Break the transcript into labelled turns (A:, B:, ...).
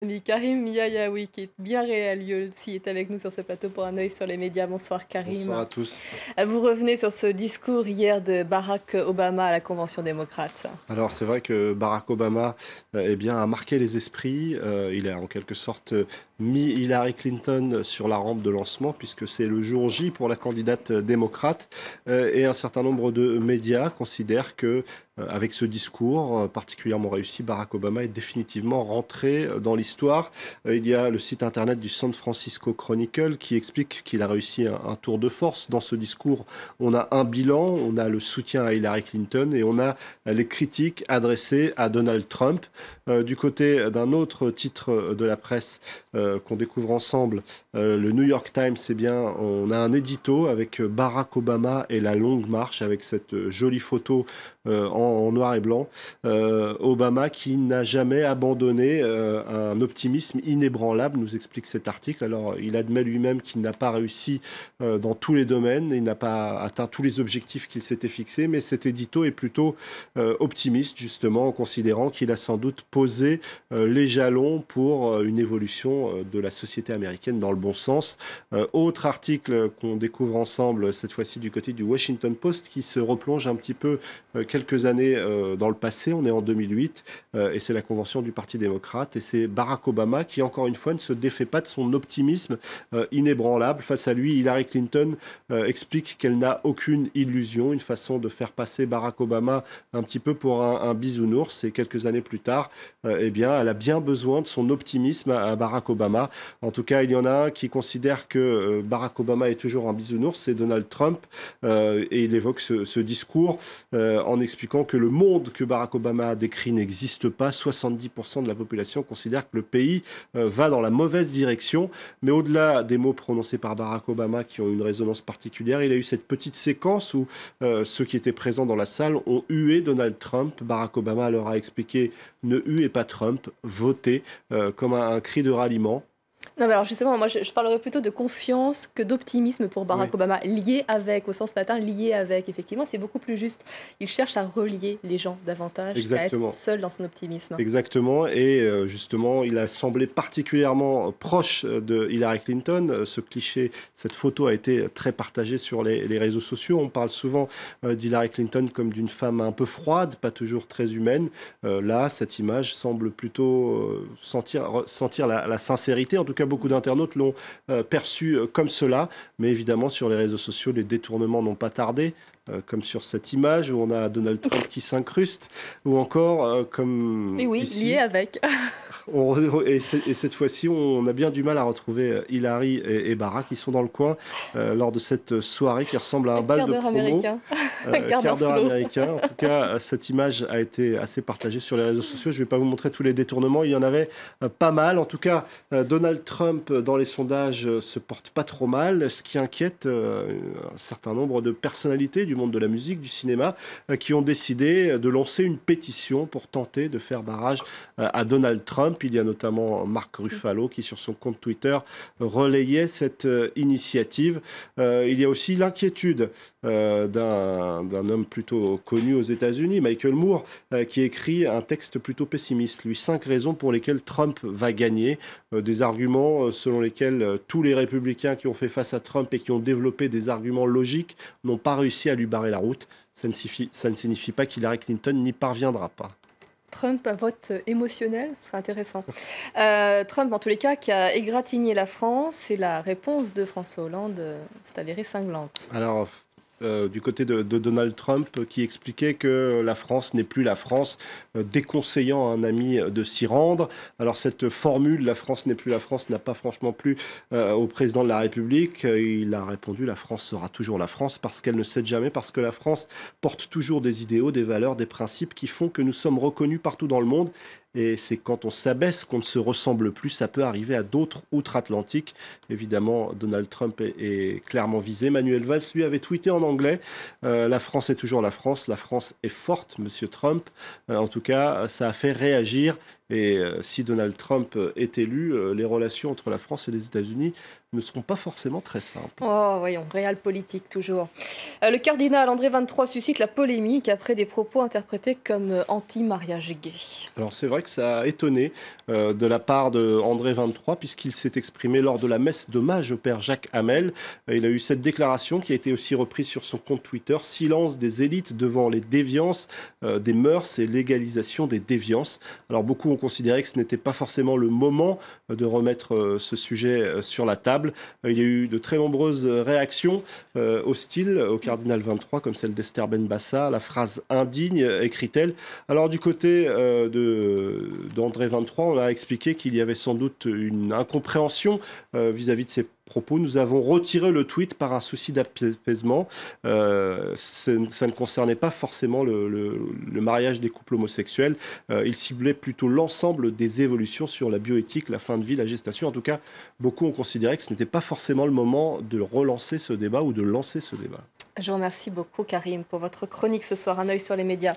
A: Ami Karim Miayaoui, qui est bien réel, lui aussi est avec nous sur ce plateau pour un œil sur les médias. Bonsoir
B: Bonsoir
A: Karim.
B: à tous.
A: Vous revenez sur ce discours hier de Barack Obama à la Convention démocrate.
B: Alors c'est vrai que Barack Obama eh bien, a marqué les esprits. Il a en quelque sorte mis Hillary Clinton sur la rampe de lancement puisque c'est le jour J pour la candidate démocrate. Et un certain nombre de médias considèrent que avec ce discours particulièrement réussi, Barack Obama est définitivement rentré dans l'histoire. Il y a le site internet du San Francisco Chronicle qui explique qu'il a réussi un tour de force. Dans ce discours, on a un bilan, on a le soutien à Hillary Clinton et on a les critiques adressées à Donald Trump. Du côté d'un autre titre de la presse qu'on découvre ensemble, le New York Times, eh bien, on a un édito avec Barack Obama et la longue marche avec cette jolie photo en noir et blanc. Obama qui n'a jamais abandonné un optimisme inébranlable, nous explique cet article. Alors, il admet lui-même qu'il n'a pas réussi dans tous les domaines, il n'a pas atteint tous les objectifs qu'il s'était fixés, mais cet édito est plutôt optimiste, justement, en considérant qu'il a sans doute posé les jalons pour une évolution de la société américaine dans le bon sens. Autre article qu'on découvre ensemble, cette fois-ci du côté du Washington Post, qui se replonge un petit peu quelques années dans le passé. On est en 2008 et c'est la convention du Parti démocrate et c'est Barack Obama qui, encore une fois, ne se défait pas de son optimisme inébranlable. Face à lui, Hillary Clinton explique qu'elle n'a aucune illusion, une façon de faire passer Barack Obama un petit peu pour un bisounours. Et quelques années plus tard, eh bien, elle a bien besoin de son optimisme à Barack Obama. En tout cas, il y en a un qui considère que Barack Obama est toujours un bisounours, c'est Donald Trump. Et il évoque ce discours en expliquant que le monde que Barack Obama a décrit n'existe pas. 70% de la population considère que le pays va dans la mauvaise direction. Mais au-delà des mots prononcés par Barack Obama qui ont une résonance particulière, il a eu cette petite séquence où ceux qui étaient présents dans la salle ont hué Donald Trump. Barack Obama leur a expliqué ne huez pas Trump, votez, comme un cri de ralliement.
A: Non, mais alors justement, moi je parlerais plutôt de confiance que d'optimisme pour
B: Oui.
A: Barack Obama, lié avec, au sens latin, lié avec. Effectivement, c'est beaucoup plus juste. Il cherche à relier les gens davantage qu'à être
B: Exactement.
A: seul dans son optimisme.
B: Exactement, et justement, il a semblé particulièrement proche de Hillary Clinton. Ce cliché, cette photo a été très partagée sur les réseaux sociaux. On parle souvent d'Hillary Clinton comme d'une femme un peu froide, pas toujours très humaine. Là, cette image semble plutôt sentir la sincérité. En tout cas, beaucoup d'internautes l'ont perçu comme cela. Mais évidemment, sur les réseaux sociaux, les détournements n'ont pas tardé. Comme sur cette image où on a Donald Trump qui s'incruste, ou encore comme
A: Et oui,
B: ici,
A: lié avec.
B: et cette fois-ci, on a bien du mal à retrouver Hillary et Barack qui sont dans le coin lors de cette soirée qui ressemble à un bal
A: Quart
B: de
A: d'heure
B: promo.
A: américain. Quart
B: Quart
A: d'heure
B: d'heure
A: flow.
B: américain. En tout cas, cette image a été assez partagée sur les réseaux sociaux. Je ne vais pas vous montrer tous les détournements. Il y en avait pas mal. En tout cas, Donald Trump, dans les sondages, se porte pas trop mal, ce qui inquiète un certain nombre de personnalités du monde de la musique, du cinéma, qui ont décidé de lancer une pétition pour tenter de faire barrage à Donald Trump. Il y a notamment Mark Ruffalo qui, sur son compte Twitter, relayait cette initiative. Il y a aussi l'inquiétude d'un homme plutôt connu aux États-Unis, Michael Moore, qui écrit un texte plutôt pessimiste. Lui, 5 raisons pour lesquelles Trump va gagner. Des arguments selon lesquels tous les républicains qui ont fait face à Trump et qui ont développé des arguments logiques n'ont pas réussi à lui barrer la route. Ça ne signifie pas qu'Hillary Clinton n'y parviendra pas.
A: Trump, un vote émotionnel, ce serait intéressant. Trump, en tous les cas, qui a égratigné la France, et la réponse de François Hollande s'est avérée cinglante.
B: Alors, du côté de Donald Trump qui expliquait que la France n'est plus la France, déconseillant à un ami de s'y rendre. Alors cette formule, la France n'est plus la France, n'a pas franchement plu au président de la République. Il a répondu, la France sera toujours la France parce qu'elle ne cède jamais, parce que la France porte toujours des idéaux, des valeurs, des principes qui font que nous sommes reconnus partout dans le monde. Et c'est quand on s'abaisse qu'on ne se ressemble plus. Ça peut arriver à d'autres outre-Atlantique. Évidemment, Donald Trump est clairement visé. Manuel Valls, lui, avait tweeté en anglais la France est toujours la France est forte, monsieur Trump. En tout cas, ça a fait réagir Et si Donald Trump est élu, les relations entre la France et les États-Unis ne seront pas forcément très simples.
A: Oh, voyons, réel politique toujours. Le cardinal André XXIII suscite la polémique après des propos interprétés comme anti-mariage gay.
B: Alors c'est vrai que ça a étonné de la part de André XXIII, puisqu'il s'est exprimé lors de la messe d'hommage au père Jacques Hamel. Il a eu cette déclaration qui a été aussi reprise sur son compte Twitter: silence des élites devant les déviances des mœurs et légalisation des déviances. Alors beaucoup ont considéré que ce n'était pas forcément le moment de remettre ce sujet sur la table. Il y a eu de très nombreuses réactions hostiles au cardinal 23, comme celle d'Esther Benbassa. La phrase indigne, écrit-elle. Alors du côté d'André 23, on a expliqué qu'il y avait sans doute une incompréhension vis-à-vis de ses propos. Nous avons retiré le tweet par un souci d'apaisement. Ça ne concernait pas forcément le mariage des couples homosexuels. Il ciblait plutôt l'ensemble des évolutions sur la bioéthique, la fin de vie, la gestation. En tout cas, beaucoup ont considéré que ce n'était pas forcément le moment de relancer ce débat ou de lancer ce débat.
A: Je vous remercie beaucoup, Karim, pour votre chronique ce soir. Un œil sur les médias.